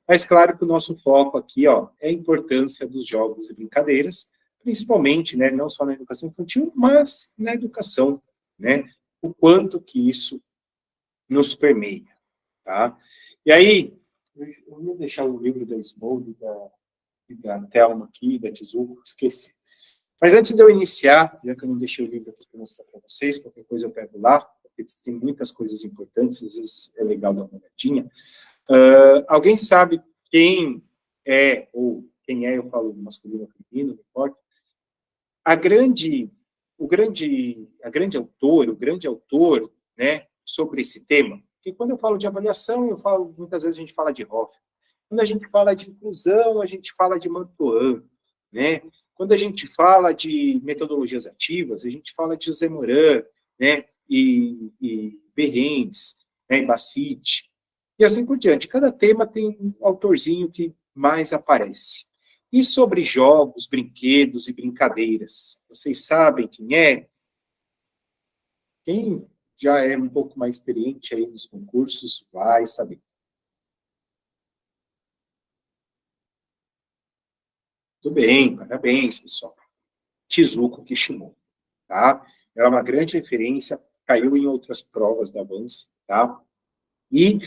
Mas claro que o nosso foco aqui, ó, é a importância dos jogos e brincadeiras, principalmente, né, não só na educação infantil, mas na educação, né, o quanto que isso nos permeia, tá? E aí, eu vou deixar o livro da Smold e da Thelma aqui, da Tizuko, esqueci. Mas antes de eu iniciar, já que eu não deixei o livro aqui para mostrar para vocês, qualquer coisa eu pego lá, porque tem muitas coisas importantes, às vezes é legal dar uma olhadinha. Alguém sabe quem é, ou quem é, eu falo masculino ou feminino, não importa, o grande autor, né, sobre esse tema, porque quando eu falo de avaliação, muitas vezes a gente fala de Hoffman. Quando a gente fala de inclusão, a gente fala de Mantoan, né? Quando a gente fala de metodologias ativas, a gente fala de José Moran, né, e Berrens, né, e Bassett, e assim por diante. Cada tema tem um autorzinho que mais aparece. E sobre jogos, brinquedos e brincadeiras, vocês sabem quem é? Quem já é um pouco mais experiente aí nos concursos vai saber. Tudo bem, parabéns, pessoal. Tizuko Kishimoto, tá? Ela é uma grande referência, caiu em outras provas da Vans, tá? E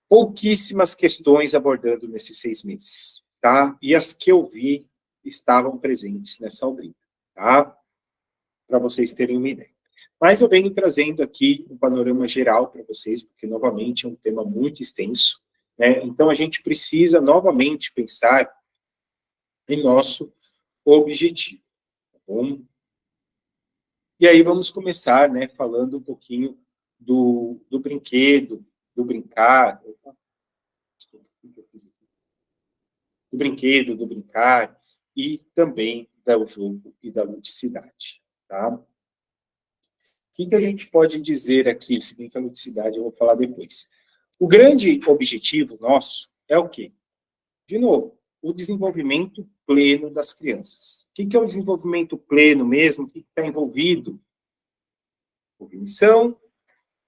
pouquíssimas questões abordando nesses 6 meses, tá? E as que eu vi estavam presentes nessa obra, tá? Para vocês terem uma ideia. Mas eu venho trazendo aqui um panorama geral para vocês, porque, novamente, é um tema muito extenso, né? Então, a gente precisa, novamente, pensar em nosso objetivo, tá bom? E aí vamos começar, né, falando um pouquinho do brinquedo, do brincar, do brinquedo, do brincar, e também do jogo e da ludicidade, tá? O que a gente pode dizer aqui, se bem que a ludicidade eu vou falar depois. O grande objetivo nosso é o quê? De novo, o desenvolvimento pleno das crianças. O que é o desenvolvimento pleno mesmo? O que está envolvido? Cognição,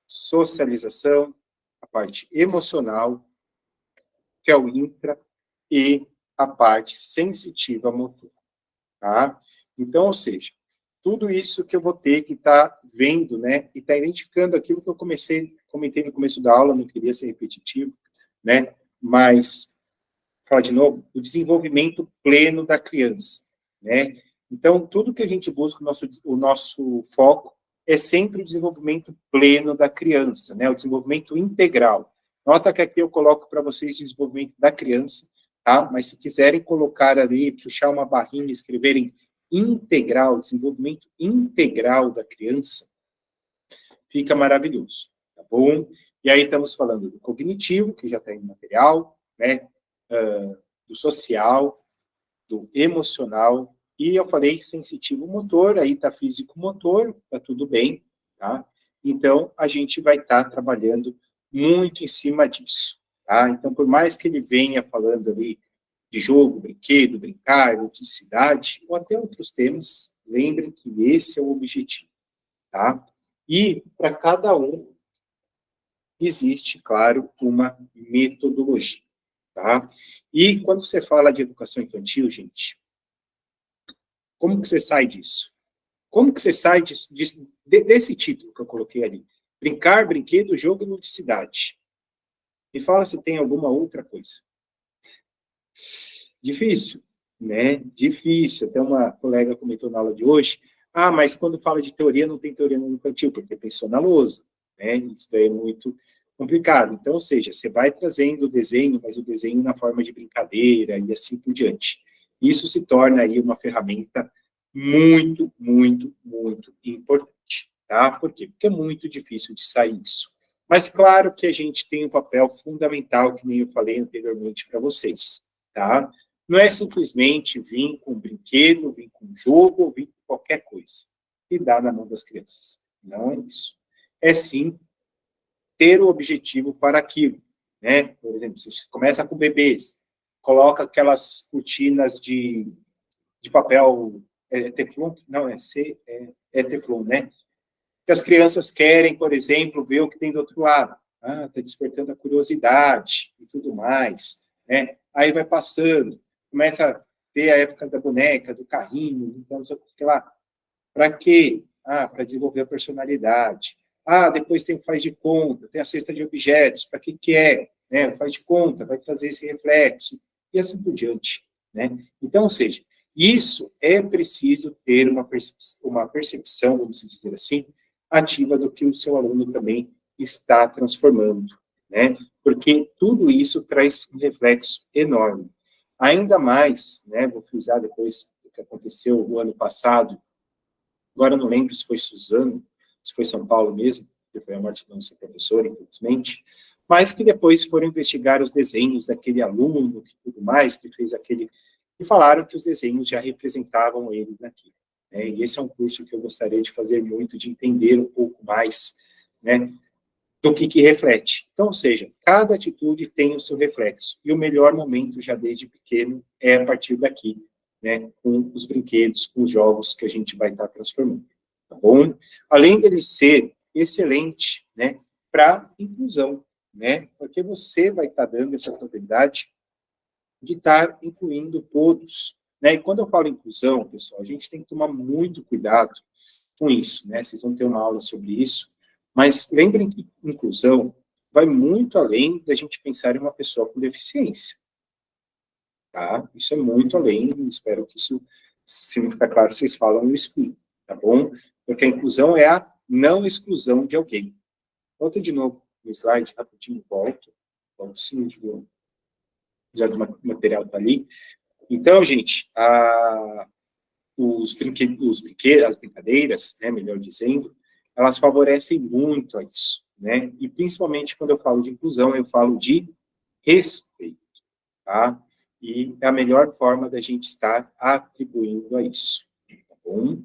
socialização, a parte emocional, que é o intra, e a parte sensitiva motora, tá? Então, ou seja, tudo isso que eu vou ter que estar vendo, né, e estar identificando aquilo que eu comentei no começo da aula, não queria ser repetitivo, né, mas, falar de novo, o desenvolvimento pleno da criança, né? Então, tudo que a gente busca, o nosso foco, é sempre o desenvolvimento pleno da criança, né? O desenvolvimento integral. Nota que aqui eu coloco para vocês desenvolvimento da criança, tá? Mas se quiserem colocar ali, puxar uma barrinha e escreverem integral, desenvolvimento integral da criança, fica maravilhoso, tá bom? E aí estamos falando do cognitivo, que já está no material, né? Do social, do emocional, e eu falei sensitivo motor, aí está físico motor, está tudo bem, tá? Então, a gente vai estar trabalhando muito em cima disso, tá? Então, por mais que ele venha falando ali de jogo, brinquedo, brincar, ludicidade, ou até outros temas, lembrem que esse é o objetivo, tá? E, para cada um, existe, claro, uma metodologia, tá? E, quando você fala de educação infantil, gente, como que você sai disso? Como que você sai desse título que eu coloquei ali? Brincar, brinquedo, jogo e ludicidade. Me fala se tem alguma outra coisa. Difícil, né? Difícil. Até uma colega comentou na aula de hoje, mas quando fala de teoria, não tem teoria no infantil, porque pensou na lousa, né? Isso daí é muito complicado. Então, ou seja, você vai trazendo o desenho, mas o desenho na forma de brincadeira e assim por diante. Isso se torna aí uma ferramenta muito, muito, muito importante, tá? Por quê? Porque é muito difícil de sair isso. Mas claro que a gente tem um papel fundamental, que nem eu falei anteriormente para vocês, tá? Não é simplesmente vir com um brinquedo, vir com um jogo, vir com qualquer coisa e dar na mão das crianças. Não é isso. É sim ter o objetivo para aquilo, né? Por exemplo, se você começa com bebês, coloca aquelas cortinas de papel teflon, não, é teflon, né? Que as crianças querem, por exemplo, ver o que tem do outro lado. Está despertando a curiosidade e tudo mais. né? Aí vai passando, começa a ter a época da boneca, do carrinho, então, não sei o que lá. Para quê? Ah, para desenvolver a personalidade. Ah, depois tem o faz de conta, tem a cesta de objetos, para que é? Né? O faz de conta vai trazer esse reflexo, e assim por diante. Né? Então, ou seja, isso é preciso ter uma percepção, vamos dizer assim, ativa do que o seu aluno também está transformando, né? Porque tudo isso traz um reflexo enorme. Ainda mais, né, vou frisar depois do que aconteceu o ano passado, agora não lembro se foi Suzano, se foi São Paulo mesmo, que foi a morte do nosso professor, infelizmente, mas que depois foram investigar os desenhos daquele aluno e tudo mais, que fez aquele... E falaram que os desenhos já representavam ele naquilo. Né? E esse é um curso que eu gostaria de fazer muito, de entender um pouco mais, né, do que reflete. Então, ou seja, cada atitude tem o seu reflexo. E o melhor momento, já desde pequeno, é a partir daqui, né, com os brinquedos, com os jogos que a gente vai estar transformando. Tá bom? Além dele ser excelente, né, para inclusão, né, porque você vai estar dando essa oportunidade de estar incluindo todos. Né? E quando eu falo inclusão, pessoal, a gente tem que tomar muito cuidado com isso, né? Vocês vão ter uma aula sobre isso, mas lembrem que inclusão vai muito além da gente pensar em uma pessoa com deficiência, tá? Isso é muito além, espero que isso, se não ficar claro, vocês falam no excluir, tá bom? Porque a inclusão é a não exclusão de alguém. Volto de novo no slide, rapidinho, volto sim, já do material tá ali. Então, gente, os brinquedos, as brincadeiras, né, melhor dizendo, elas favorecem muito a isso, né? E principalmente quando eu falo de inclusão, eu falo de respeito, tá? E é a melhor forma da gente estar atribuindo a isso, tá bom?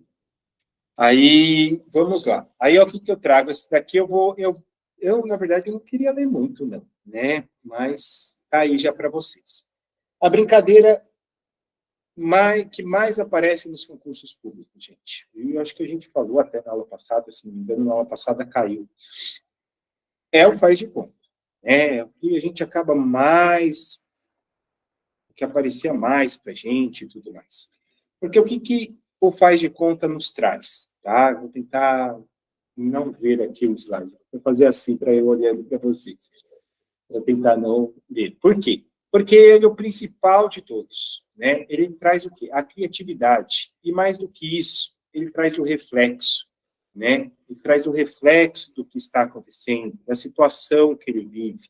Aí, vamos lá. Aí, o que eu trago? Esse daqui na verdade, eu não queria ler muito, não, né? Mas tá aí já para vocês. A brincadeira que mais aparece nos concursos públicos, gente. Eu acho que a gente falou até na aula passada, se não me engano, na aula passada caiu. É o faz de conta. É o que a gente acaba mais, que aparecia mais para a gente e tudo mais. Porque o que o faz de conta nos traz? Tá? Vou tentar não ver aqui o slide. Vou fazer assim para eu olhando para vocês. Vou tentar não ler. Por quê? Porque ele é o principal de todos, né? Ele traz o quê? A criatividade. E mais do que isso, ele traz o reflexo, né? Ele traz o reflexo do que está acontecendo, da situação que ele vive,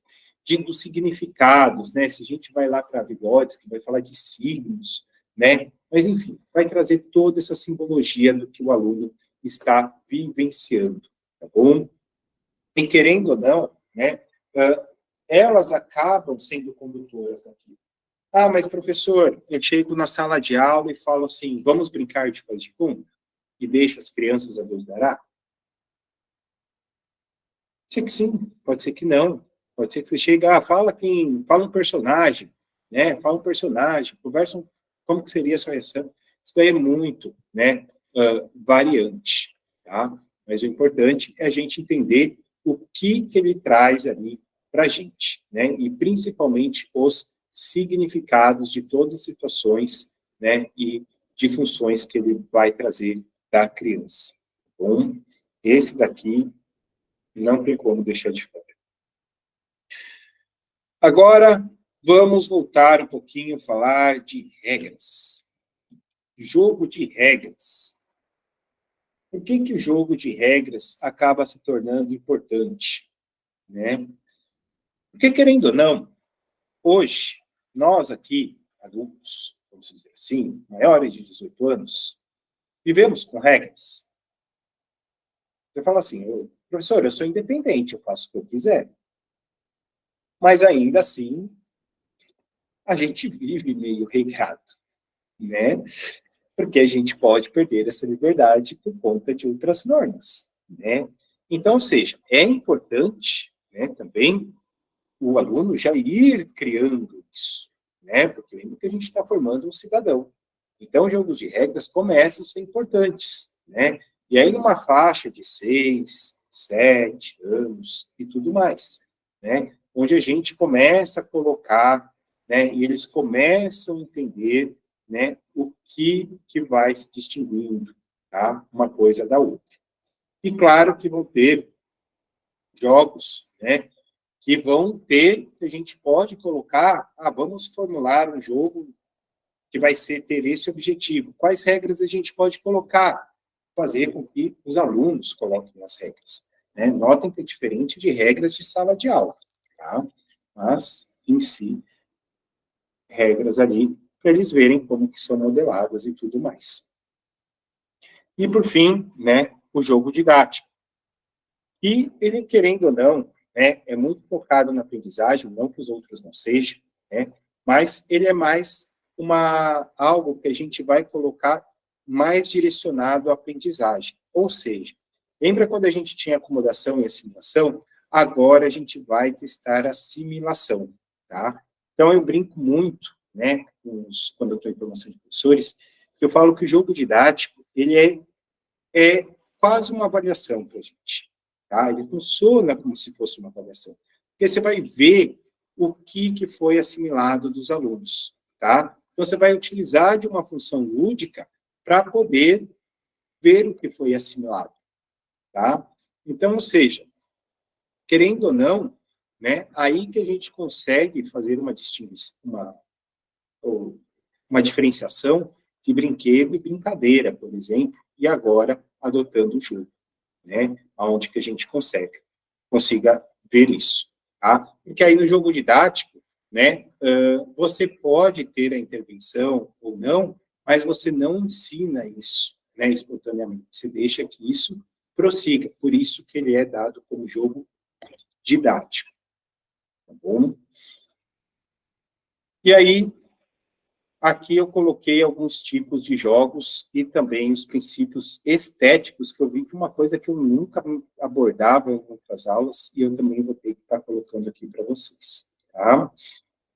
dos significados, né? Se a gente vai lá para Vygotsky, vai falar de signos, né? Mas, enfim, vai trazer toda essa simbologia do que o aluno está vivenciando, tá bom? E querendo ou não, né? Elas acabam sendo condutoras daquilo. Ah, mas professor, eu chego na sala de aula e falo assim, vamos brincar de faz de conta? E deixo as crianças a Deus dará? Pode ser que sim, pode ser que não. Pode ser que você chegue, fala um personagem, né? Fala um personagem, conversa como que seria a sua reação. Isso daí é muito, né, variante, tá? Mas o importante é a gente entender o que ele traz ali para a gente, né? E principalmente os significados de todas as situações, né? E de funções que ele vai trazer da criança. Bom, esse daqui não tem como deixar de fora. Agora, vamos voltar um pouquinho a falar de regras. Jogo de regras. Por que o jogo de regras acaba se tornando importante? Né? Porque, querendo ou não, hoje, nós aqui, adultos, vamos dizer assim, maiores de 18 anos, vivemos com regras. Você fala assim, professor, eu sou independente, eu faço o que eu quiser. Mas, ainda assim, a gente vive meio regrado, né? Porque a gente pode perder essa liberdade por conta de outras normas, né? Então, ou seja, é importante, né, também o aluno já ir criando isso, né? Porque lembra que a gente está formando um cidadão. Então, jogos de regras começam a ser importantes, né? E aí, numa faixa de 6, 7 anos e tudo mais, né? Onde a gente começa a colocar né, e eles começam a entender, né, o que vai se distinguindo, tá, uma coisa da outra. E claro que vão ter jogos, né, que vão ter, a gente pode colocar, vamos formular um jogo que vai ter esse objetivo. Quais regras a gente pode colocar? Fazer com que os alunos coloquem as regras, né? Notem que é diferente de regras de sala de aula, tá? Mas, em si, regras ali, para eles verem como que são modeladas e tudo mais. E, por fim, né, o jogo didático. E ele, querendo ou não, né, é muito focado na aprendizagem, não que os outros não sejam, né, mas ele é mais algo que a gente vai colocar mais direcionado à aprendizagem. Ou seja, lembra quando a gente tinha acomodação e assimilação? Agora a gente vai testar a assimilação, tá? Então eu brinco muito, né, quando eu estou em formação de professores, que eu falo que o jogo didático, ele é quase uma avaliação para a gente. Tá? Ele funciona como se fosse uma avaliação. Porque você vai ver o que foi assimilado dos alunos. Tá? Então, você vai utilizar de uma função lúdica para poder ver o que foi assimilado. Tá? Então, ou seja, querendo ou não, né, aí que a gente consegue fazer uma distinção, uma diferenciação de brinquedo e brincadeira, por exemplo, e agora adotando o jogo, né, onde que a gente consiga ver isso, tá? Porque aí no jogo didático, né, você pode ter a intervenção ou não, mas você não ensina isso, né, espontaneamente, você deixa que isso prossiga, por isso que ele é dado como jogo didático, tá bom? E aí, aqui eu coloquei alguns tipos de jogos e também os princípios estéticos, que eu vi que é uma coisa que eu nunca abordava em outras aulas, e eu também vou ter que estar colocando aqui para vocês. Tá?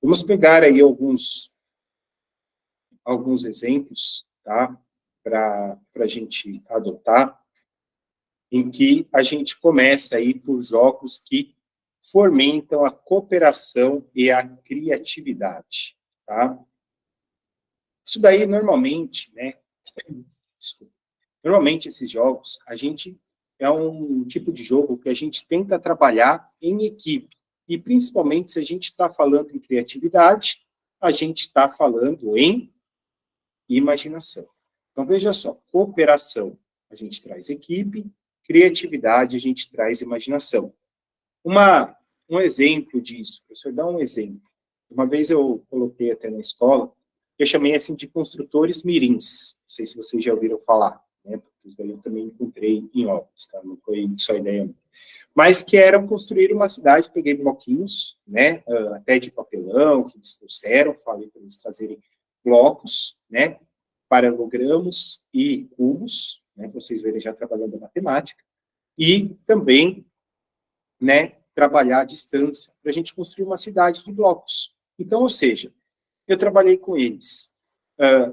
Vamos pegar aí alguns exemplos, tá? Para a gente adotar, em que a gente começa aí por jogos que fomentam a cooperação e a criatividade. Tá? Isso daí, normalmente, né? Desculpa. Normalmente, esses jogos, é um tipo de jogo que a gente tenta trabalhar em equipe. E, principalmente, se a gente está falando em criatividade, a gente está falando em imaginação. Então, veja só, cooperação, a gente traz equipe, criatividade, a gente traz imaginação. Um exemplo disso, professor, dá um exemplo. Uma vez eu coloquei até na escola, eu chamei assim de construtores mirins. Não sei se vocês já ouviram falar, né? Porque isso daí eu também encontrei em obras, tá? Não foi só ideia minha. Mas que eram construir uma cidade, peguei bloquinhos, né? Até de papelão, que eles trouxeram, falei para eles trazerem blocos, né? Paralelogramos e cubos, né? Para vocês verem já trabalhando a matemática. E também, né? Trabalhar à distância, para a gente construir uma cidade de blocos. Então, ou seja, eu trabalhei com eles,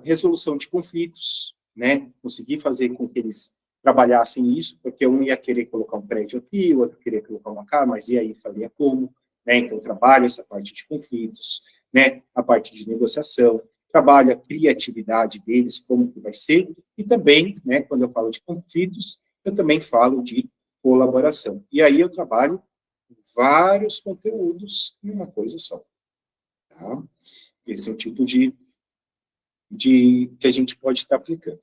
resolução de conflitos, né? Consegui fazer com que eles trabalhassem isso, porque um ia querer colocar um prédio aqui, o outro queria colocar uma casa, mas e aí faria como? Né? Então, trabalho essa parte de conflitos, né? A parte de negociação, trabalho a criatividade deles, como que vai ser, e também, né, quando eu falo de conflitos, eu também falo de colaboração. E aí eu trabalho vários conteúdos em uma coisa só. Tá? Esse é o tipo de que a gente pode estar aplicando.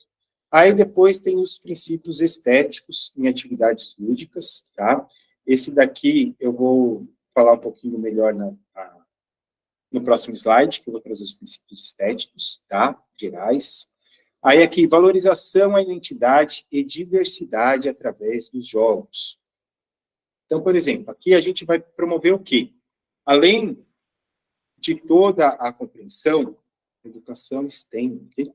Aí depois tem os princípios estéticos em atividades lúdicas, tá? Esse daqui eu vou falar um pouquinho melhor no próximo slide, que eu vou trazer os princípios estéticos, tá? Gerais. Aí aqui, valorização à identidade e diversidade através dos jogos. Então, por exemplo, aqui a gente vai promover o quê? Além de toda a compreensão, educação STEM, ok?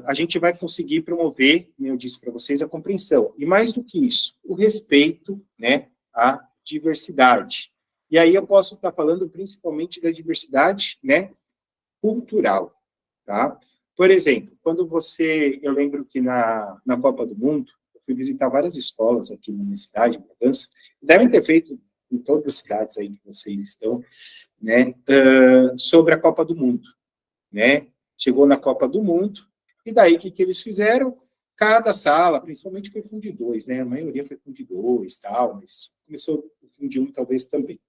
A gente vai conseguir promover, como eu disse para vocês, a compreensão. E mais do que isso, o respeito, né, à diversidade. E aí eu posso estar falando principalmente da diversidade, né, cultural, tá? Por exemplo, quando eu lembro que na Copa do Mundo, eu fui visitar várias escolas aqui na minha cidade, em Bragança, devem ter feito em todas as cidades aí que vocês estão, né, sobre a Copa do Mundo, né? Chegou na Copa do Mundo, e daí o que eles fizeram? Cada sala, principalmente foi Fundo 2, né? A maioria foi Fundo 2, tal, mas começou o Fundo 1 talvez também.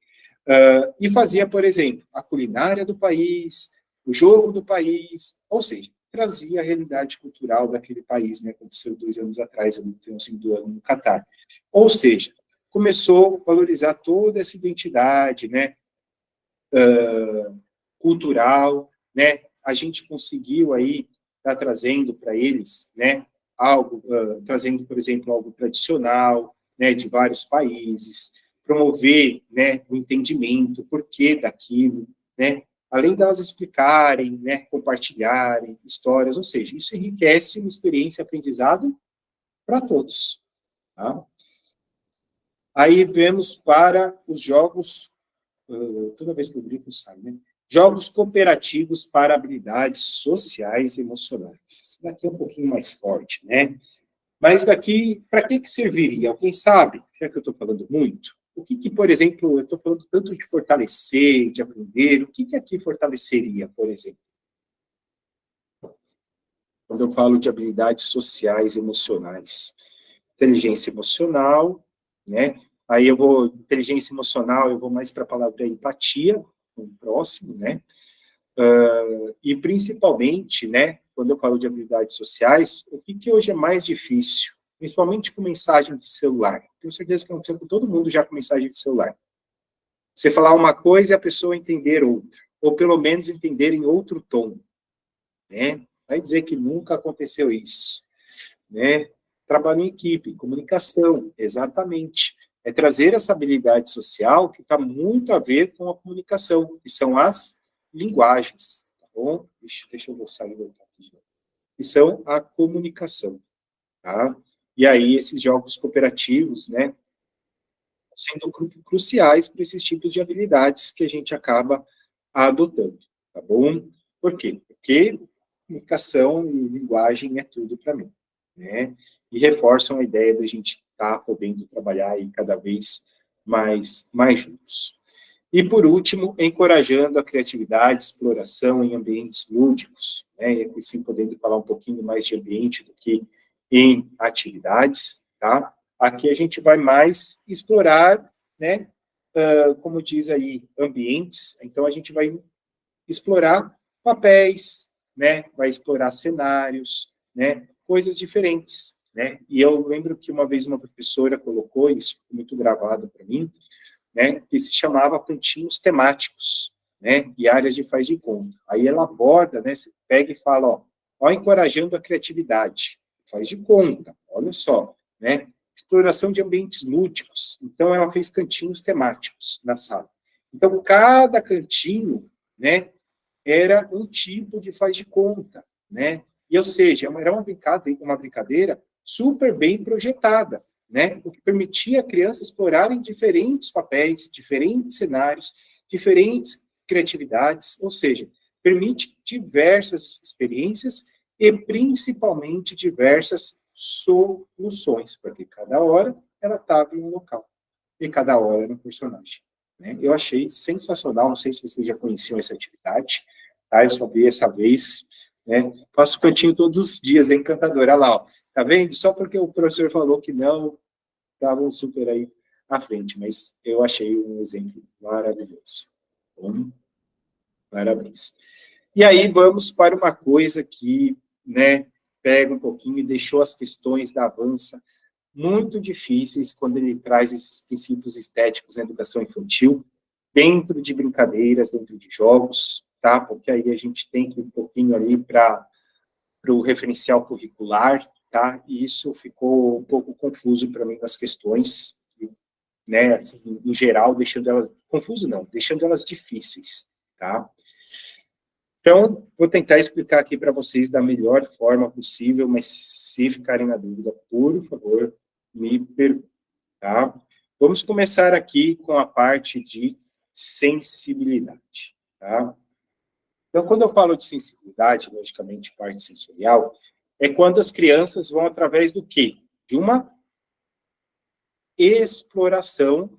E fazia, por exemplo, a culinária do país, o jogo do país, ou seja, trazia a realidade cultural daquele país, né? Aconteceu 2 anos atrás, no finalzinho do ano, no Catar. Ou seja, começou a valorizar toda essa identidade, né? Cultural, né? A gente conseguiu aí estar trazendo para eles, né? Algo, trazendo, por exemplo, algo tradicional, né? De vários países, promover, né? O entendimento, o porquê daquilo, né? Além delas explicarem, né? Compartilharem histórias, ou seja, isso enriquece uma experiência aprendizado para todos, tá? Aí vemos para os jogos, toda vez que o grifo sai, né? Jogos cooperativos para habilidades sociais e emocionais. Isso daqui é um pouquinho mais forte, né? Mas daqui, para que serviria? Alguém sabe? Já que eu estou falando muito. O que, por exemplo, eu estou falando tanto de fortalecer, de aprender, o que aqui fortaleceria, por exemplo? Quando eu falo de habilidades sociais e emocionais. Inteligência emocional, né? Aí eu vou, inteligência emocional, eu vou mais para a palavra empatia, com o próximo, né? E principalmente, né, quando eu falo de habilidades sociais, o que hoje é mais difícil? Principalmente com mensagem de celular. Tenho certeza que aconteceu com todo mundo já com mensagem de celular. Você falar uma coisa e a pessoa entender outra, ou pelo menos entender em outro tom, né? Vai dizer que nunca aconteceu isso, né? Trabalho em equipe, comunicação, exatamente. É trazer essa habilidade social que está muito a ver com a comunicação, que são as linguagens, tá bom? Deixa eu sair e voltar aqui. Que são a comunicação, tá? E aí esses jogos cooperativos, né, sendo cruciais para esses tipos de habilidades que a gente acaba adotando, tá bom? Por quê? Porque comunicação e linguagem é tudo para mim, né? E reforçam a ideia da gente estar podendo trabalhar aí cada vez mais juntos. E, por último, encorajando a criatividade, exploração em ambientes lúdicos, né? E aqui sim podendo falar um pouquinho mais de ambiente do que em atividades, tá? Aqui a gente vai mais explorar, né? Como diz aí, ambientes. Então, a gente vai explorar papéis, né? Vai explorar cenários, né? Coisas diferentes, né? E eu lembro que uma vez uma professora colocou isso, muito gravado para mim, né? Que se chamava cantinhos temáticos, né? E áreas de faz de conta. Aí ela aborda, né? Você pega e fala, ó, encorajando a criatividade, faz de conta, olha só, né? Exploração de ambientes lúdicos. Então ela fez cantinhos temáticos na sala. Então cada cantinho, né? Era um tipo de faz de conta, né? E, ou seja, era uma brincadeira super bem projetada, né? O que permitia a criança explorarem diferentes papéis, diferentes cenários, diferentes criatividades, ou seja, permite diversas experiências e, principalmente, diversas soluções, porque cada hora ela estava em um local e cada hora era um personagem, né? Eu achei sensacional, não sei se vocês já conheciam essa atividade, tá? Eu só vi essa vez, né? Faço cantinho todos os dias, é encantador. Olha lá, ó. Tá vendo? Só porque o professor falou que não, estavam super aí à frente, mas eu achei um exemplo maravilhoso. Bom, parabéns. E aí vamos para uma coisa que, né, pega um pouquinho e deixou as questões da Avança muito difíceis quando ele traz esses princípios estéticos na educação infantil, dentro de brincadeiras, dentro de jogos, tá? Porque aí a gente tem que ir um pouquinho ali para o referencial curricular, tá? E isso ficou um pouco confuso para mim nas questões, né? Assim, em geral, deixando elas confuso não, deixando elas difíceis, tá? Então, vou tentar explicar aqui para vocês da melhor forma possível, mas se ficarem na dúvida, por favor, me perguntem, tá? Vamos começar aqui com a parte de sensibilidade, tá? Então, quando eu falo de sensibilidade, logicamente, parte sensorial, é quando as crianças vão através do quê? De uma exploração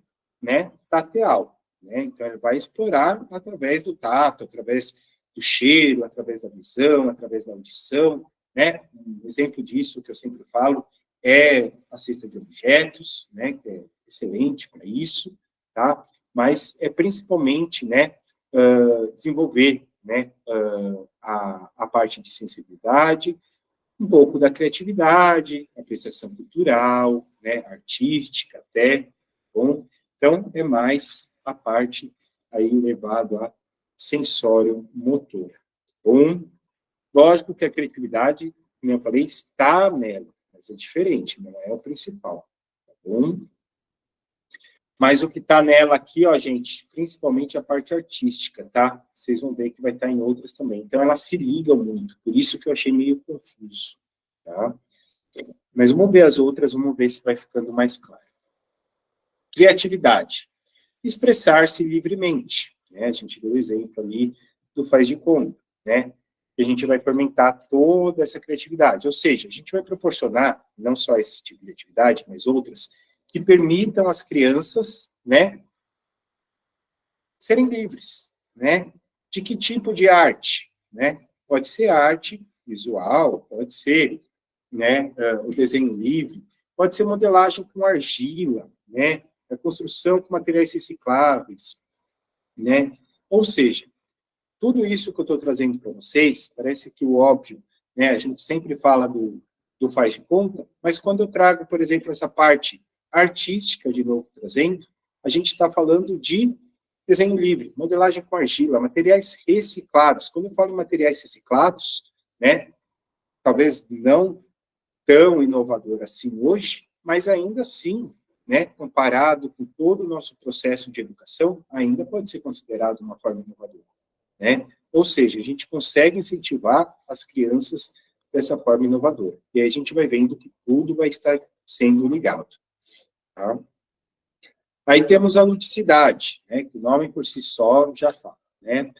né, tateal, né? Então, ele vai explorar através do tato, através do cheiro, através da visão, através da audição, né? Um exemplo disso que eu sempre falo é a cesta de objetos, né, que é excelente para isso, tá? Mas é principalmente, né, desenvolver, né, a parte de sensibilidade, um pouco da criatividade, apreciação cultural, né, artística até, bom, então é mais a parte aí levado a sensório motor. Bom, lógico que a criatividade, como eu falei, está nela, mas é diferente, não é o principal, tá bom? Mas o que está nela aqui, ó, gente, principalmente a parte artística, tá? Vocês vão ver que vai estar em outras também. Então, elas se ligam muito, por isso que eu achei meio confuso, tá? Mas vamos ver as outras, vamos ver se vai ficando mais claro. Criatividade. Expressar-se livremente, né? A gente deu o exemplo ali do faz de conta, né? E a gente vai fomentar toda essa criatividade, ou seja, a gente vai proporcionar, não só esse tipo de atividade, mas outras, que permitam às crianças, né, serem livres, né? De que tipo de arte, né? Pode ser arte visual, pode ser, né, o desenho livre, pode ser modelagem com argila, né? A construção com materiais recicláveis, né? Ou seja, tudo isso que eu estou trazendo para vocês, parece que o óbvio, né? A gente sempre fala do faz de conta, mas quando eu trago, por exemplo, essa parte artística, de novo trazendo, a gente está falando de desenho livre, modelagem com argila, materiais reciclados. Quando eu falo em materiais reciclados, né, talvez não tão inovador assim hoje, mas ainda assim, né, comparado com todo o nosso processo de educação, ainda pode ser considerado uma forma inovadora, né? Ou seja, a gente consegue incentivar as crianças dessa forma inovadora. E aí a gente vai vendo que tudo vai estar sendo ligado, tá? Aí temos a ludicidade, né, que o nome por si só já fala, né?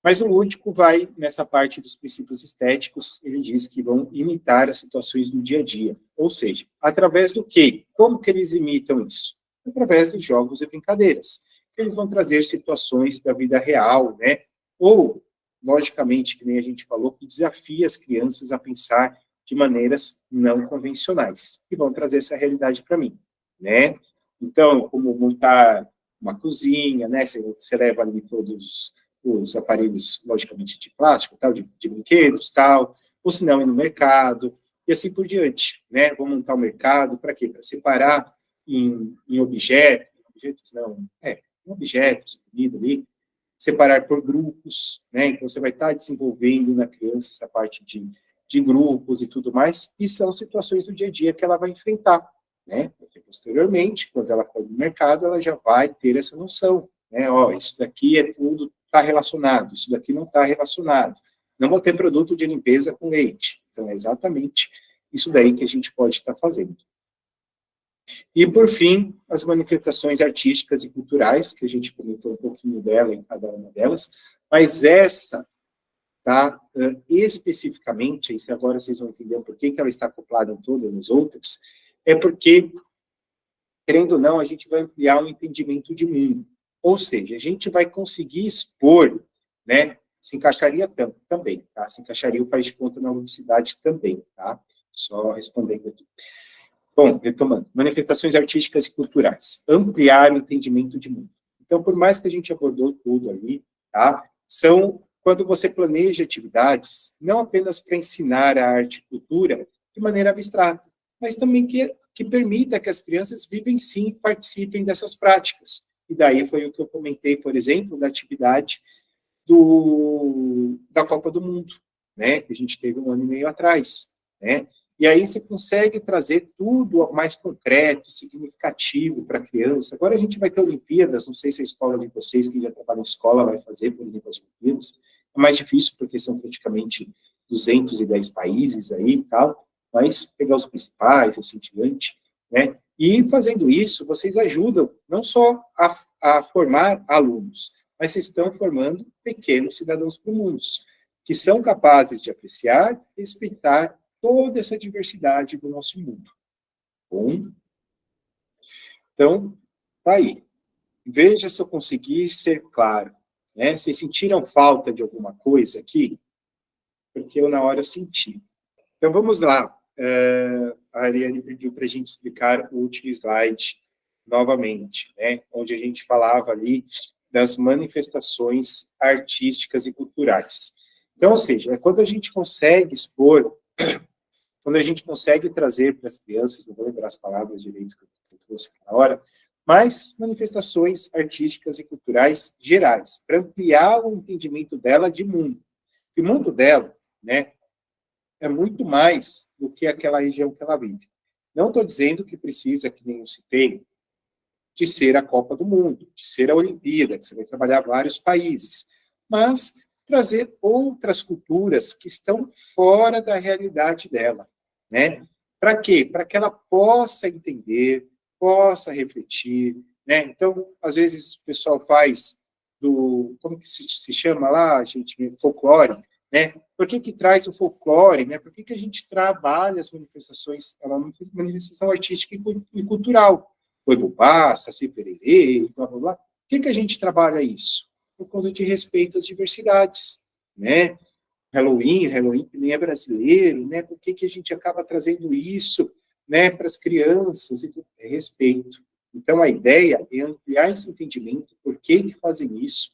Mas o lúdico vai, nessa parte dos princípios estéticos, ele diz que vão imitar as situações do dia a dia. Ou seja, através do quê? Como que eles imitam isso? Através dos jogos e brincadeiras. Eles vão trazer situações da vida real, né? Ou, logicamente, que nem a gente falou, que desafia as crianças a pensar de maneiras não convencionais. E vão trazer essa realidade para mim, né? Então, como montar uma cozinha, né? Você leva ali todos os aparelhos, logicamente, de plástico, tal, de brinquedos, tal, ou se não, ir no mercado, e assim por diante, né? Vou montar o mercado, para quê? Para separar em objetos não, objetos, comida ali, separar por grupos, né? Então, você vai estar desenvolvendo na criança essa parte de grupos e tudo mais, e são situações do dia a dia que ela vai enfrentar, né? Porque, posteriormente, quando ela for no mercado, ela já vai ter essa noção, né? Ó, isso daqui é tudo, está relacionado, isso daqui não está relacionado. Não vou ter produto de limpeza com leite. Então, é exatamente isso daí que a gente pode estar fazendo. E, por fim, as manifestações artísticas e culturais, que a gente comentou um pouquinho dela em cada uma delas, mas essa, tá, especificamente, e agora vocês vão entender por que ela está acoplada em todas as outras, é porque, querendo ou não, a gente vai ampliar o entendimento de mundo. Ou seja, a gente vai conseguir expor, né, se encaixaria também, tá? Se encaixaria o faz de conta na ludicidade também, tá? Só respondendo aqui. Bom, retomando, manifestações artísticas e culturais, ampliar o entendimento de mundo. Então, por mais que a gente abordou tudo ali, tá? São, quando você planeja atividades, não apenas para ensinar a arte e cultura de maneira abstrata, mas também que permita que as crianças vivenciem e participem dessas práticas. E daí foi o que eu comentei, por exemplo, da atividade da Copa do Mundo, né? Que a gente teve 1 ano e meio atrás, né? E aí você consegue trazer tudo mais concreto, significativo para a criança. Agora a gente vai ter Olimpíadas, não sei se a escola de vocês, que já trabalha em escola, vai fazer, por exemplo, as Olimpíadas. É mais difícil, porque são praticamente 210 países aí e tal, mas pegar os principais, assim diante, né? E fazendo isso, vocês ajudam não só a formar alunos, mas vocês estão formando pequenos cidadãos comuns, que são capazes de apreciar, respeitar toda essa diversidade do nosso mundo. Bom, então, tá aí. Veja se eu conseguir ser claro, né? Vocês sentiram falta de alguma coisa aqui? Porque eu, na hora, eu senti. Então, vamos lá. A Ariane pediu para a gente explicar o último slide novamente, né? Onde a gente falava ali das manifestações artísticas e culturais. Então, ou seja, é quando a gente consegue expor, quando a gente consegue trazer para as crianças, não vou lembrar as palavras direito que eu trouxe na hora, mas manifestações artísticas e culturais gerais, para ampliar o entendimento dela de mundo. E o mundo dela, né, é muito mais do que aquela região que ela vive. Não estou dizendo que precisa, que nem eu citei, de ser a Copa do Mundo, de ser a Olimpíada, que você vai trabalhar vários países, mas trazer outras culturas que estão fora da realidade dela, né? Para quê? Para que ela possa entender, possa refletir, né? Então, às vezes o pessoal faz como que se chama lá, gente, folclore, né? Por que traz o folclore, né? Por que a gente trabalha as manifestações, é uma manifestação artística e cultural? Coibubá, Saci Pererê, blá, blá, blá. Por que a gente trabalha isso? Por conta de respeito às diversidades, né? Halloween que nem é brasileiro, né? Por que a gente acaba trazendo isso, né, para as crianças? É respeito. Então, a ideia é ampliar esse entendimento, por que fazem isso,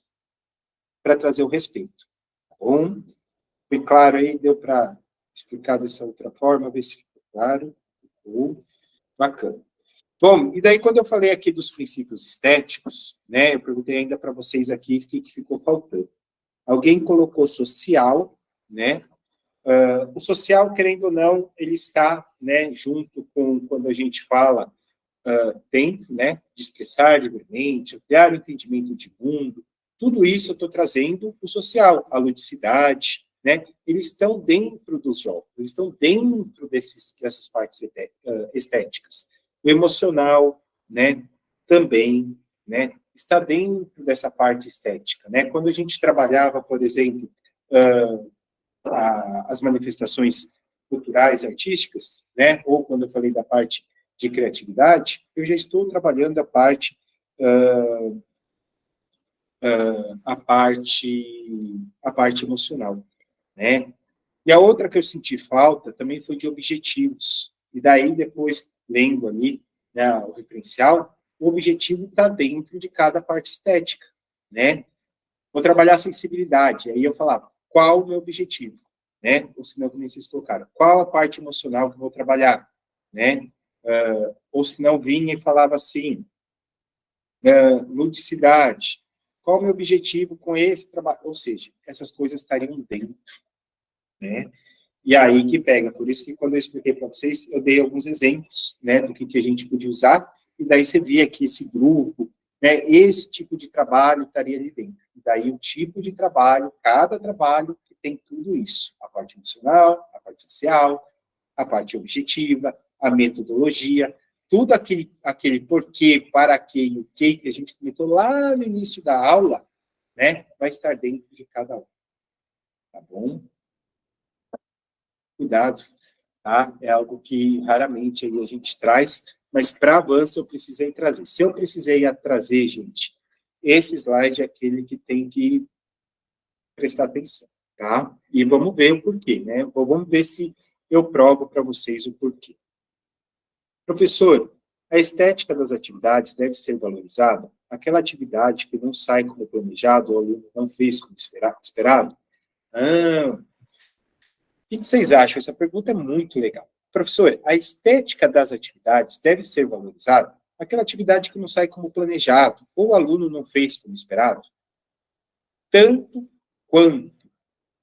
para trazer o respeito. Tá bom? Foi claro aí? Deu para explicar dessa outra forma? Ver se ficou claro. Ficou bacana. Bom, e daí quando eu falei aqui dos princípios estéticos, né, eu perguntei ainda para vocês aqui o que ficou faltando. Alguém colocou social, né? O social, querendo ou não, ele está, né, junto com quando a gente fala dentro, né, de expressar livremente, ampliar o entendimento de mundo, tudo isso eu estou trazendo o social, a ludicidade, né? Eles estão dentro dos jogos, eles estão dentro dessas partes estéticas. O emocional, né, também, né, está dentro dessa parte estética, né? Quando a gente trabalhava, por exemplo, as manifestações culturais, artísticas, né, ou quando eu falei da parte de criatividade, eu já estou trabalhando a parte emocional, né? E a outra que eu senti falta também foi de objetivos. E daí, depois, lendo ali, né, o referencial, o objetivo está dentro de cada parte estética, né? Vou trabalhar a sensibilidade. Aí eu falava, qual o meu objetivo? Né? Ou se não, como vocês colocaram, qual a parte emocional que eu vou trabalhar? Né? Ou se não, vinha e falava assim, ludicidade. Qual o meu objetivo com esse trabalho? Ou seja, essas coisas estariam dentro, né? E aí que pega. Por isso que quando eu expliquei para vocês, eu dei alguns exemplos, né, do que a gente podia usar, e daí você via que esse grupo, né, esse tipo de trabalho estaria ali dentro. E daí o tipo de trabalho, cada trabalho que tem tudo isso. A parte emocional, a parte social, a parte objetiva, a metodologia, tudo aquele porquê, para quê e o que a gente comentou lá no início da aula, né, vai estar dentro de cada um. Tá bom? Cuidado, tá? É algo que raramente aí a gente traz, mas para avanço eu precisei trazer. Se eu precisei trazer, gente, esse slide é aquele que tem que prestar atenção, tá? E vamos ver o porquê, né? Vamos ver se eu provo para vocês o porquê. Professor, a estética das atividades deve ser valorizada? Aquela atividade que não sai como planejado, ou o aluno não fez como esperado? Ah, o que vocês acham? Essa pergunta é muito legal. Professor, a estética das atividades deve ser valorizada? Aquela atividade que não sai como planejado, ou o aluno não fez como esperado? Tanto quanto,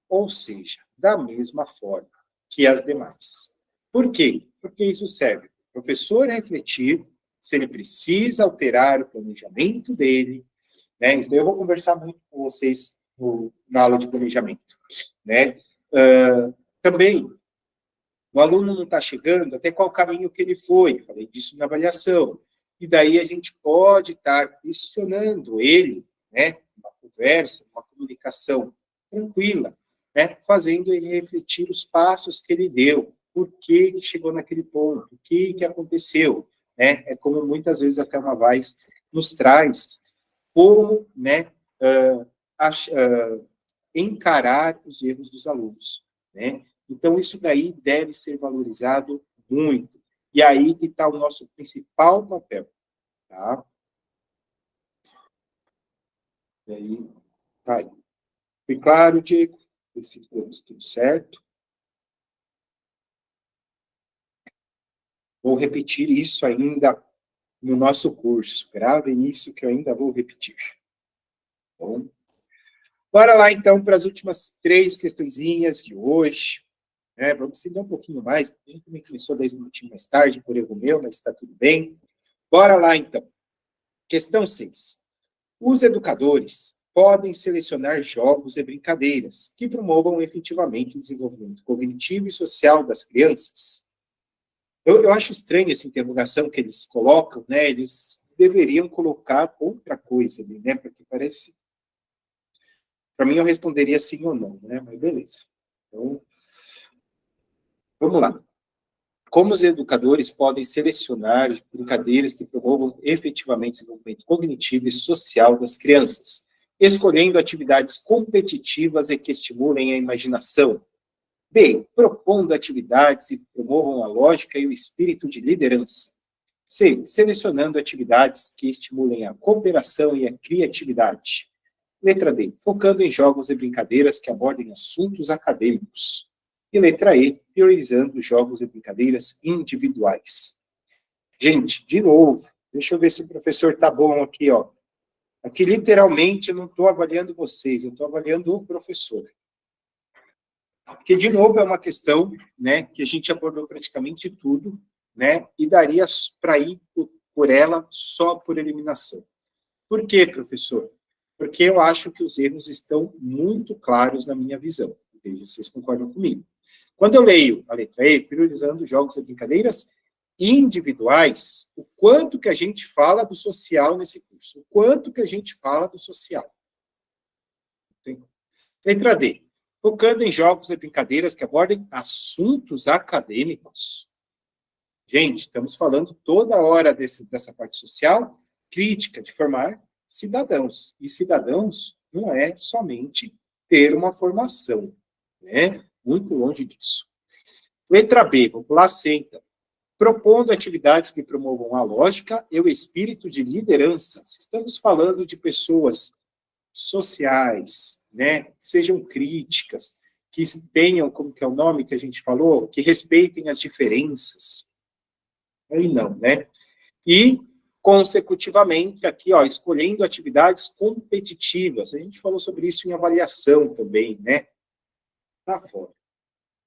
ou seja, da mesma forma que as demais. Por quê? Porque isso serve para o professor refletir se ele precisa alterar o planejamento dele, né? Isso eu vou conversar muito com vocês na aula de planejamento, né? Também, o aluno não está chegando, até qual caminho que ele foi, falei disso na avaliação. E daí a gente pode estar questionando ele, né, uma conversa, uma comunicação tranquila, né, fazendo ele refletir os passos que ele deu, por que chegou naquele ponto, o que aconteceu, né, é como muitas vezes a Calma Vaz nos traz como, né, encarar os erros dos alunos, né? Então, isso daí deve ser valorizado muito. E aí que está o nosso principal papel, tá? E aí, tá aí. Foi claro, Diego? Decidimos tudo certo. Vou repetir isso ainda no nosso curso. Gravem isso que eu ainda vou repetir. Bom, bora lá, então, para as últimas 3 questõezinhas de hoje. Vamos estender um pouquinho mais. A gente também começou 10 minutinhos mais tarde, por erro meu, mas está tudo bem. Bora lá, então. Questão 6. Os educadores podem selecionar jogos e brincadeiras que promovam efetivamente o desenvolvimento cognitivo e social das crianças. Eu acho estranho essa interrogação que eles colocam, né? Eles deveriam colocar outra coisa ali, né? Porque parece... Para mim, eu responderia sim ou não, né? Mas beleza. Então, vamos lá. Como os educadores podem selecionar brincadeiras que promovam efetivamente o desenvolvimento cognitivo e social das crianças, escolhendo atividades competitivas e que estimulem a imaginação. B, propondo atividades que promovam a lógica e o espírito de liderança. C, selecionando atividades que estimulem a cooperação e a criatividade. Letra D, focando em jogos e brincadeiras que abordem assuntos acadêmicos. E letra E, priorizando jogos e brincadeiras individuais. Gente, de novo, deixa eu ver se o professor tá bom aqui, ó. Aqui, literalmente, eu não estou avaliando vocês, eu estou avaliando o professor. Porque, de novo, é uma questão, né, que a gente abordou praticamente tudo, né, e daria para ir por ela só por eliminação. Por quê, professor? Porque eu acho que os erros estão muito claros na minha visão. Veja, vocês concordam comigo. Quando eu leio a letra E, priorizando jogos e brincadeiras individuais, o quanto que a gente fala do social nesse curso? O quanto que a gente fala do social? Letra D, focando em jogos e brincadeiras que abordem assuntos acadêmicos. Gente, estamos falando toda hora dessa parte social, crítica, de formar cidadãos. E cidadãos não é somente ter uma formação, né? Muito longe disso. Letra B, vamos pular C, então. Propondo atividades que promovam a lógica e o espírito de liderança. Estamos falando de pessoas sociais, né? Que sejam críticas, que tenham, como que é o nome que a gente falou, que respeitem as diferenças. Aí não, né? E, consecutivamente, aqui, ó, escolhendo atividades competitivas. A gente falou sobre isso em avaliação também, né? Tá fora.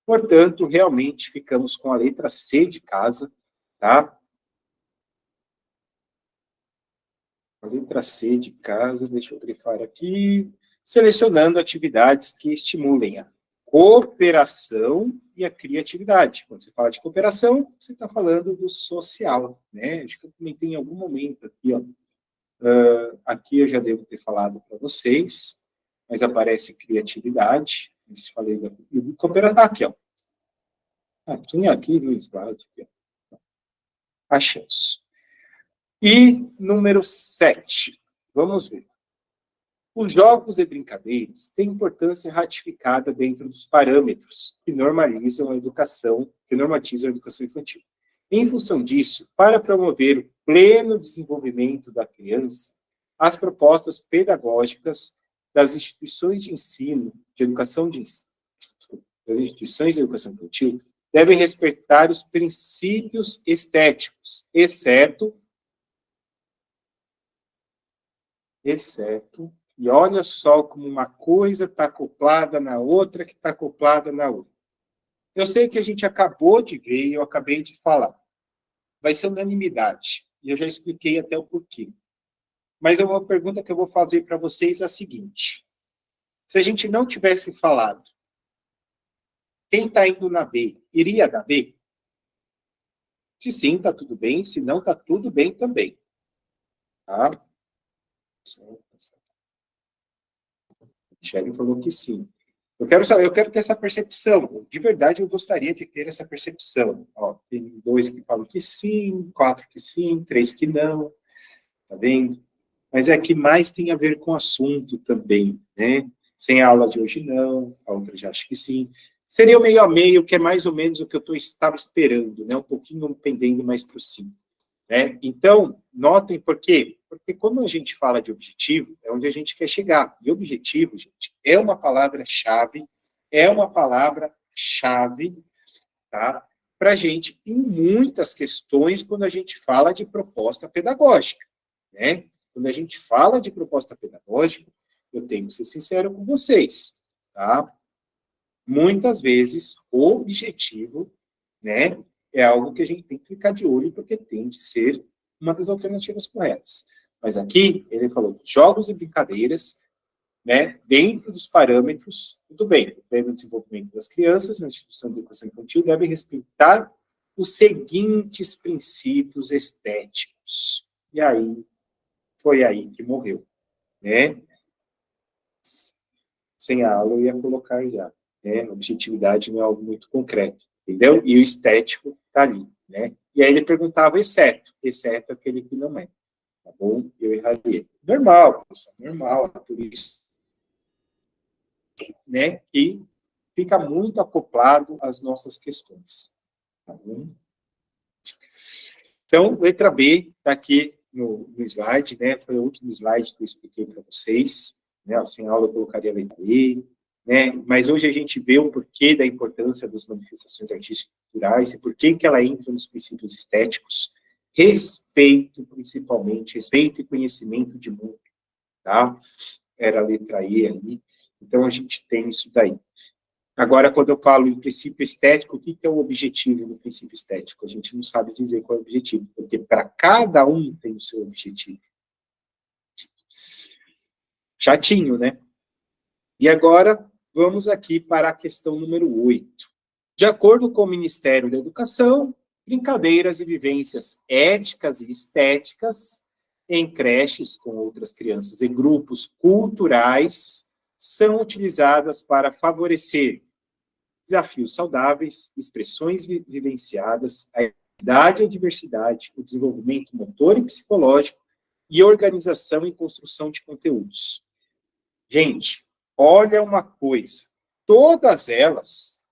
Portanto, realmente ficamos com a letra C de casa, tá? A letra C de casa, deixa eu grifar aqui. Selecionando atividades que estimulem a cooperação e a criatividade. Quando você fala de cooperação, você está falando do social, né? Acho que eu comentei em algum momento aqui, ó. Aqui eu já devo ter falado para vocês, mas aparece criatividade. Eu falei da cooperação. Aqui, ó. Aqui no slide. Aqui, ó. Achamos. E número 7. Vamos ver. Os jogos e brincadeiras têm importância ratificada dentro dos parâmetros que normatizam a educação infantil. Em função disso, para promover o pleno desenvolvimento da criança, as propostas pedagógicas das instituições de ensino, das instituições de educação infantil, devem respeitar os princípios estéticos, exceto, e olha só como uma coisa está acoplada na outra, que está acoplada na outra. Eu sei que a gente acabou de ver, e eu acabei de falar. Vai ser unanimidade, e eu já expliquei até o porquê. Mas uma pergunta que eu vou fazer para vocês é a seguinte. Se a gente não tivesse falado, quem está indo na B, iria dar B? Se sim, está tudo bem. Se não, está tudo bem também. Tá? Michele falou que sim. Eu quero ter essa percepção. De verdade, eu gostaria de ter essa percepção. Ó, tem 2 que falam que sim, 4 que sim, 3 que não. Tá vendo? mas é que mais tem a ver com o assunto também, né? Sem a aula de hoje, não. A outra já acho que sim. Seria o meio a meio, que é mais ou menos o que eu estava esperando, né? Um pouquinho pendendo mais para o 5. Né? Então, notem por quê? Porque quando a gente fala de objetivo, é onde a gente quer chegar. E objetivo, gente, é uma palavra-chave, tá? Para a gente, em muitas questões, quando a gente fala de proposta pedagógica, né? Quando a gente fala de proposta pedagógica, eu tenho que ser sincero com vocês, tá? Muitas vezes, o objetivo, né, é algo que a gente tem que ficar de olho, porque tem de ser uma das alternativas corretas. Mas aqui, ele falou de jogos e brincadeiras, né, dentro dos parâmetros, tudo bem, o desenvolvimento das crianças na instituição de educação infantil deve respeitar os seguintes princípios estéticos. E aí, foi aí que morreu, né? Sem a aula eu ia colocar já, né? Objetividade não é algo muito concreto, entendeu? E o estético está ali, né? E aí ele perguntava exceto aquele que não é, tá bom? Eu erraria. Normal, pessoal, normal, por isso, né? E fica muito acoplado às nossas questões, tá bom? Então, letra B, está aqui no slide, né? Foi o último slide que eu expliquei para vocês, né? Sem aula eu colocaria a letra E, né? Mas hoje a gente vê o porquê da importância das manifestações artísticas e culturais e por que ela entra nos princípios estéticos. Respeito, principalmente, respeito e conhecimento de mundo, tá? Era a letra E ali. Então, a gente tem isso daí. Agora, quando eu falo em princípio estético, o que é o objetivo do princípio estético? A gente não sabe dizer qual é o objetivo, porque para cada um tem o seu objetivo. Chatinho, né? E agora, vamos aqui para a questão número 8. De acordo com o Ministério da Educação, brincadeiras e vivências éticas e estéticas em creches com outras crianças e grupos culturais são utilizadas para favorecer desafios saudáveis, expressões vivenciadas, a equidade e a diversidade, o desenvolvimento motor e psicológico e organização e construção de conteúdos. Gente, olha uma coisa, todas elas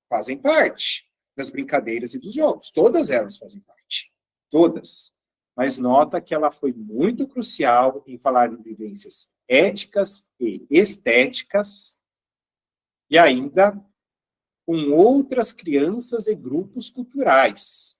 fazem parte das brincadeiras e dos jogos, todas elas fazem parte, todas. Mas nota que ela foi muito crucial em falar em vivências éticas e estéticas, e ainda com outras crianças e grupos culturais.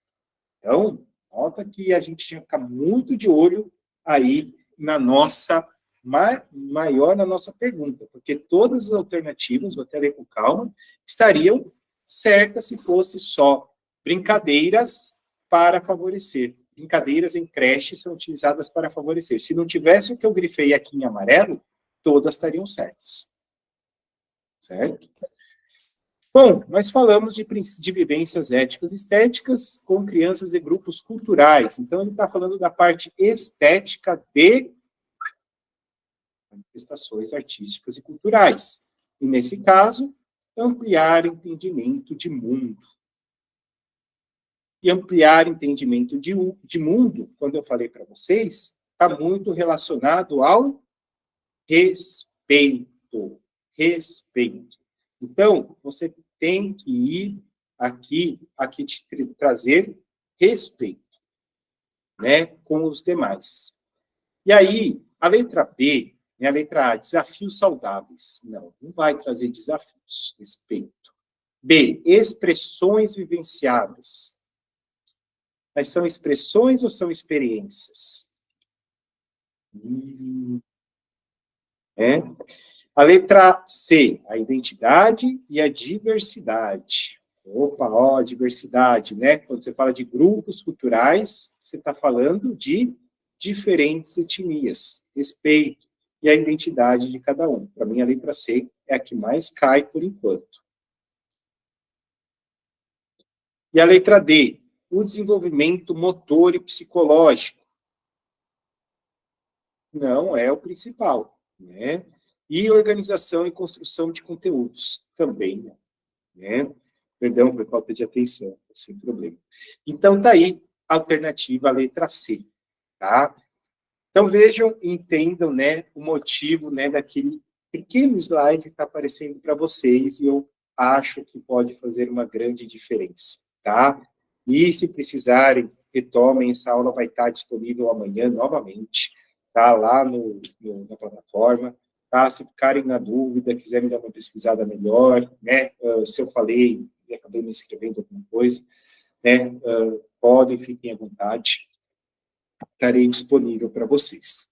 Então, nota que a gente tinha que ficar muito de olho aí na nossa, maior na nossa pergunta, porque todas as alternativas, vou até ler com calma, estariam certas se fosse só brincadeiras para favorecer. Brincadeiras em creche são utilizadas para favorecer. Se não tivesse o que eu grifei aqui em amarelo, todas estariam certas. Certo? Bom, nós falamos de vivências éticas e estéticas com crianças e grupos culturais. Então, ele está falando da parte estética de manifestações artísticas e culturais. E, nesse caso, ampliar entendimento de mundo. E ampliar entendimento de mundo, quando eu falei para vocês, está muito relacionado ao respeito. Respeito. Então, você tem que ir aqui te trazer respeito, né, com os demais. E aí, a letra B, né, a letra A, desafios saudáveis. Não vai trazer desafios, respeito. B, expressões vivenciadas. Mas são expressões ou são experiências? É. A letra C, a identidade e a diversidade. Opa, ó, diversidade, né? Quando você fala de grupos culturais, você está falando de diferentes etnias, respeito e a identidade de cada um. Para mim, a letra C é a que mais cai por enquanto. E a letra D, o desenvolvimento motor e psicológico. Não é o principal, né? E organização e construção de conteúdos, também, né? Perdão por falta de atenção, sem problema. Então, tá aí a alternativa, a letra C, tá? Então, vejam e entendam, né, o motivo, né, daquele pequeno slide que está aparecendo para vocês, e eu acho que pode fazer uma grande diferença, tá? E se precisarem, retomem, essa aula vai estar disponível amanhã novamente, tá? Lá na plataforma, tá? Se ficarem na dúvida, quiserem dar uma pesquisada melhor, né? Se eu falei e acabei me escrevendo alguma coisa, né? Podem, fiquem à vontade, estarei disponível para vocês.